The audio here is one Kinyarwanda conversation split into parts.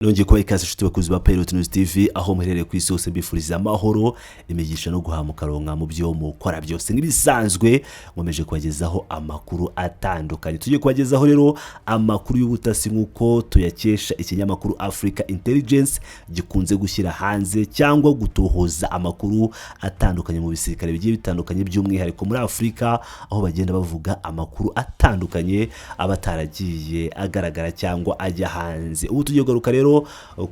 Nongeye kuba ikaze inshuti bakuzi ba Pilot News TV aho muherereye ku isi hose mbifuriza amahoro imigisha no guhamuka ronka mu byo mukora byose nk'ibisanzwe nkomeje kubagezaho amakuru atandukanye. Tugiye kubagezaho rero amakuru y'ubutasi nk'uko tuyakesha ikinyamakuru Africa Intelligence gikunze gushyira hanze cyangwa gutohoza amakuru atandukanye mu bisirikare bigiye bitandukanye by'umwihariko muri Afrika, aho bagenda bavuga amakuru atandukanye abataragiye agaragara cyangwa ajya hanze. Ubu tugiye garuka rero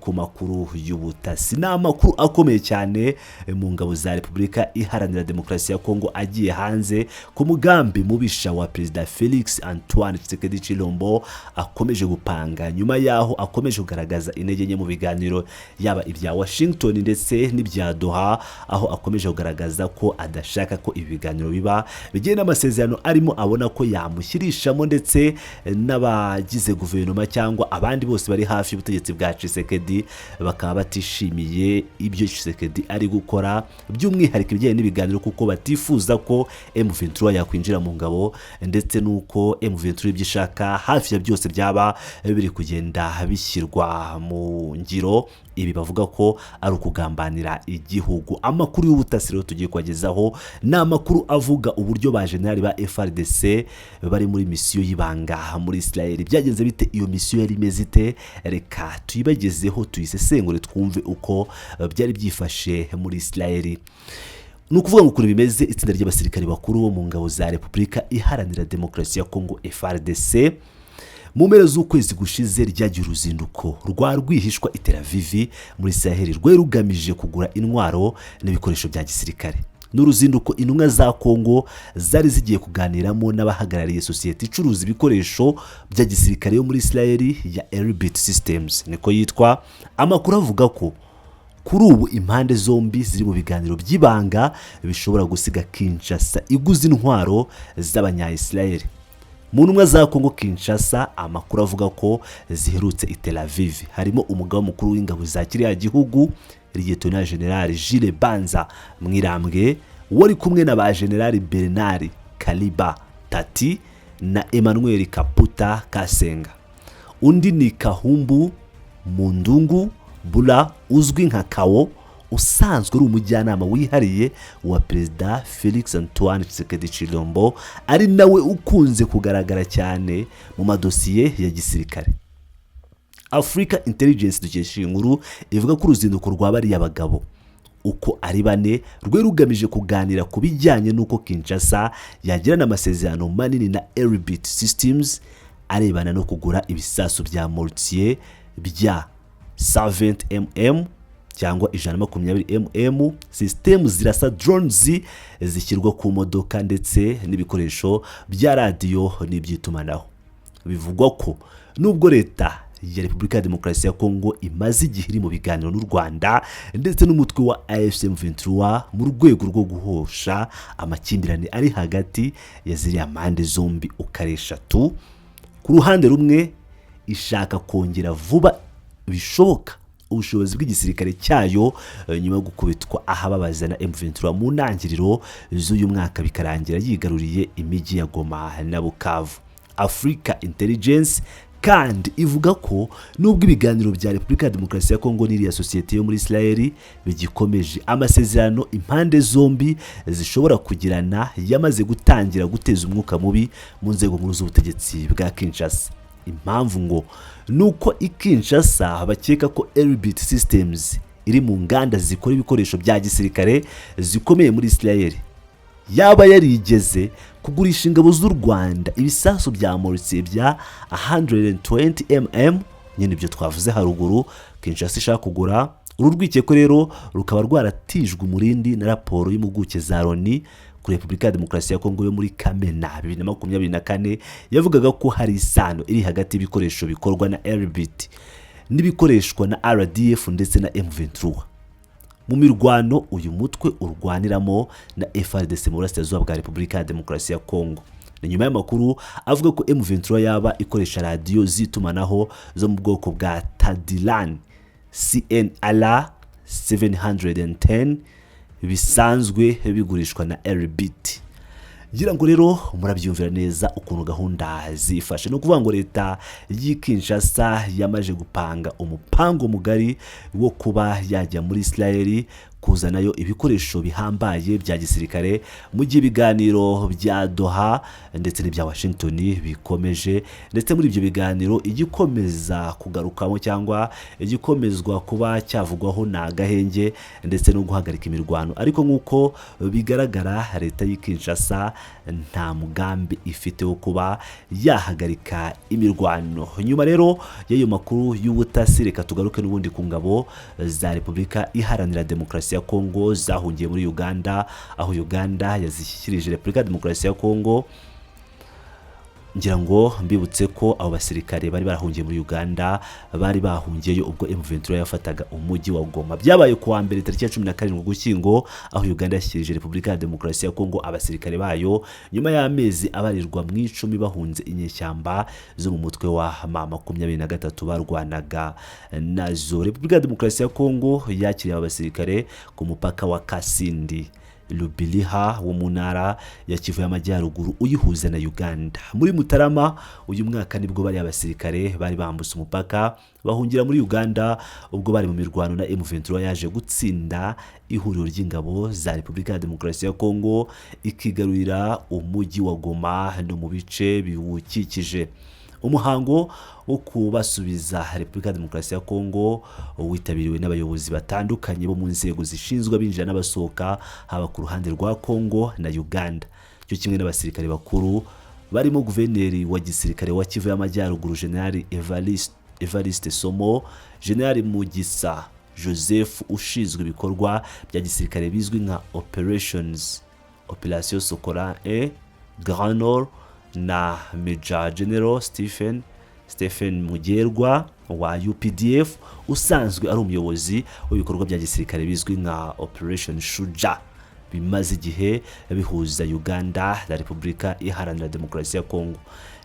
ku makuru y'ubutasi. Ni amakuru akomeye cyane mu ngabo za Repubulika Iharanira Demokarasi ya Kongo agiye hanze ku mugambi mubisha wa Perezida Felix Antoine Tshisekedi Chilombo akomeje gupanga nyuma yaho akomeje kugaragaza intege nke mu biganiro yaba ibya Washington ndetse n'ibya Doha, aho akomeje kugaragaza ko adashaka ko ibiganiro biba bigiye n'amasezerano arimo abona ko yamushyirishamo ndetse n'abagize guverinoma cyangwa abandi bose bari hafi y'ubutegetsi bwa Tshisekedi bakaba batishimiye ibyo Tshisekedi ari gukora, by'umwihariko ibijyanye n'ibiganiro kuko batifuza ko M23 yakwinjira mu ngabo ndetse nuko M23 ibyishaka hafi ya byose byaba biri kugenda bishyirwa mu ngiro. Ibi bavuga ko ari ukugambanira igihugu. Amakuru y'ubutasi rero tugiye kwagezaho ni amakuru avuga uburyo ba generali ba FRDC bari muri misiyo y'ibanga muri Israel. Byagenze bite iyo misiyo yari imeze ite? Reka tuyibagezeho tuyisesengure twumve uko byari byifashe muri Israel. Nukuvuga ngo kuri bimeze itsinda ry'abasirikari bakuru bo mu ngabo za Repubulika Iharanira Demokarasi ya Kongo FRDC mu mpera z'ukwezi gushize ryagiye uruzinduko rwa rwihishwa i Tel Aviv muri Sahel rwe rugamije kugura intwaro n'ibikoresho bya gisirikare. N'uruzinduko intumwa za Kongo zari zigiye kuganiramo n'abahagarariye sosiyete icuruza ibikoresho bya gisirikare yo muri Israel ya Elbit Systems niko yitwa. Amakuru avuga ko kuri ubu impande zombi ziri mu biganiro by'ibanga bishobora gusiga Kinshasa iguza intwaro z'abanya-Israel. Mu ntumwa za Kongo Kinshasa amakuru avuga ko ziherutse i Tel Aviv harimo umugaba mukuru w'ingabo za kiriya gihugu Lieutenant General Jules Banza Mwirambwe wari kumwe na ba General Bernard Kaliba Tati na Emmanuel Kaputa Kasenga. Undi ni Kahumbu Mundungu Bula uzwi nka Kawo usanzwe ari umujyanama wihariye wa Perezida Felix Antoine Tshisekedi Chilombo, ari nawe ukunze kugaragara cyane mu madosiye ya gisirikare. Africa Intelligence dukesha inkuru ivuga ko uruzinduko rw'abari abagabo uko ari bane rwe rugamije kuganira ku bijyanye n'uko Kinshasa yagirana amasezerano manini na Elbit Systems arebana no kugura ibisasu bya mortier bya 70mm cyangwa 120mm, system zirasa drones zishyirwa ku modoka ndetse n'ibikoresho bya radio n'iby'itumanaho. Bivugwa ko nubwo leta ya Repubulika ya Demokarasi ya Kongo imaze igihe iri mu biganiro n'u Rwanda ndetse n'umutwe wa AFC/M23 mu rwego rwo guhosha amakimbirane ari hagati ya ziriya mpande zombi ukareshatu, ku ruhande rumwe ishaka kongera vuba bishoboka ubushobozi bw'igisirikare cyayo nyuma yo gukubitwa ahababaza na M23 mu ntangiriro z'uyu mwaka bikarangira yigaruriye imijyi ya Goma na Bukavu. Africa Intelligence kandi ivuga ko nubwo ibiganiro bya Repubulika ya Demokarasi ya Kongo n'iriya sosiyete yo muri Israel bigikomeje, amasezerano impande zombi zishobora kugirana yamaze gutangira guteza umwuka mubi mu nzego nkuru z'ubutegetsi bwa Kinshasa. Impamvu ngo nuko Kinshasa bakeka ko Elbit Systems iri mu nganda zikora ibikoresho bya gisirikare zikomeye muri Israel, yaba yarigeze kugurisha ingabo z'u Rwanda ibisasu bya mortier bya 120mm nyine ibyo twavuze haruguru Kinshasa ishaka kugura. Uru rwikeko rero rukaba rwaratijwe umurindi na raporo y'impuguke za Loni kuri Repubulika ya Demokarasi ya Kongo yo muri Kamena 2024 yavugaga ko hari isano iri hagati y'ibikoresho bikorwa na Elbit n'ibikoreshwa na RDF ndetse na M23 mu mirwano uyu mutwe urwaniramo na FRDC mu burasirazuba bwa Repubulika ya Demokarasi ya Kongo. Ni nyuma y'amakuru avuga ko M23 yaba ikoresha radio zitumanaho zo mu bwoko bwa Tadilan CNR 710 bisanzwe bigurishwa na Elbit. ngira ngo rero murabyumvira neza ukuntu gahunda zifashe no kuvuga ngo leta y'Kinshasa yamaje gupanga umupango mugari wo kuba yajya muri Israel kuzanayo ibikoresho bihambaye bya gisirikare mu gihe ibiganiro bya Doha ndetse n'ibya Washington bikomeje, ndetse muri ibyo biganiro igikomeza kugarukamo cyangwa igikomezwa kuba cyavugwaho na gahenge ndetse no guhagarika imirwano, ariko nk'uko bigaragara leta y'Kinshasa nta mugambi ifite wo kuba yahagarika imirwano. Nyuma rero y'ayo makuru y'ubutasi, reka tugaruke n'ubundi ku ngabo za Repubulika Iharanira Demokarasi ya Kongo zahungiye muri Uganda, aho Uganda yazishyikirije Repubulika Demokarasi ya Kongo. Ngira ngo mbibutse ko abo basirikare bari barahungiye muri Uganda bari bahungiyeyo ubwo M23 yafataga umujyi wa Goma. Byabaye kuwa mbere tariki ya 17 Ugushyingo, aho Uganda yashyikirije Repubulika ya Demokarasi ya Kongo abasirikare bayo nyuma y'amezi abarirwa mu 10 bahunze inyeshyamba zo mu mutwe wa M23 barwanaga nazo. Repubulika ya Demokarasi ya Kongo yakiriye abasirikare ku mupaka wa Kasindi Lubiliha wo mu ntara ya Kivu y'Amajyaruguru uyihuza na Uganda. Muri Mutarama uyu mwaka nibwo bari abasirikare bari bambutse umupaka bahungira muri Uganda ubwo bari mu mirwano na M23 yaje gutsinda ihuriro ry'ingabo za Repubulika ya Demokarasi ya Kongo ikigarurira umujyi wa Goma no mu bice biwukikije. Umuhango wo kubasubiza Repubulika ya Demokarasi ya Kongo witabiriwe n'abayobozi batandukanye bo mu nzego zishinzwe abinjira n'abasohoka, haba ku ruhande rwa Kongo na Uganda, cyo kimwe n'abasirikare bakuru barimo guverineri wa gisirikare wa Kivu y'Amajyaruguru General Evariste Somo, General Mugisa Joseph ushinzwe ibikorwa bya gisirikare bizwi nka Operation Sokola Grand Nord, na Major General Stephen Mugerwa wa UPDF usanzwe ari umuyobozi w'ibikorwa bya gisirikare bizwi nka Operation Shuja bimaze igihe bihuza Uganda na Repubulika Iharanira Demokarasi ya Kongo.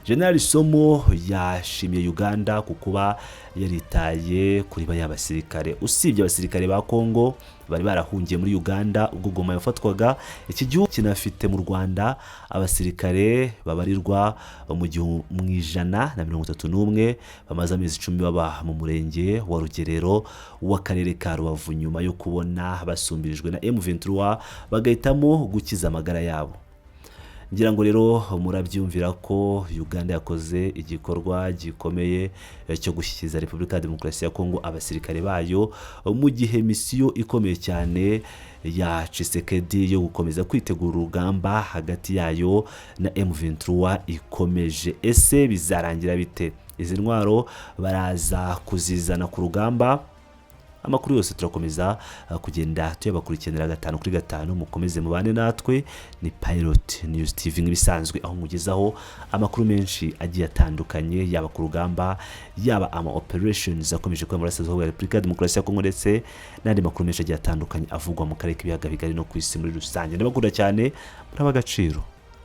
General Somo yashimiye Uganda kukuba yaritaye kuri baya basirikare. Usibye abasirikare ba Kongo bari barahungiye muri Uganda ubwo Goma yafatwaga, iki gihugu kinafite mu Rwanda abasirikare babarirwa mu 131 bamaze amezi 10 baba mu murenge wa Rugerero w'akarere ka Rubavu nyuma yo kubona basumbirijwe na M23 bagahitamo gukiza amagara yabo. Ngira ngo rero murabyumvira ko Uganda yakoze igikorwa gikomeye cyo gushyikiriza Repubulika ya Demokarasi ya Kongo abasirikare bayo mu gihe misiyo ikomeye cyane ya Tshisekedi yo gukomeza kwitegura urugamba hagati yayo na M23 ikomeje. Ese bizarangira bite? Izi ntwaro baraza kuzizana ku rugamba? Amakuru yose turakomeza kugenda tuyabakurikiranira 5 kuri 5. Mukomeze mubane natwe, ni Pilot News TV nk'ibisanzwe, aho mugezaho amakuru menshi agiye atandukanye, yaba ku rugamba, yaba ama operations akomeje kwa murasazo wa Repubulika ya Demokarasi ya Kongo, ndetse n'andi makuru menshi agiye atandukanye avugwa mu karere k'ibiyaga bigari no ku isi muri rusange. Ndabakunda cyane, muri abagaciro.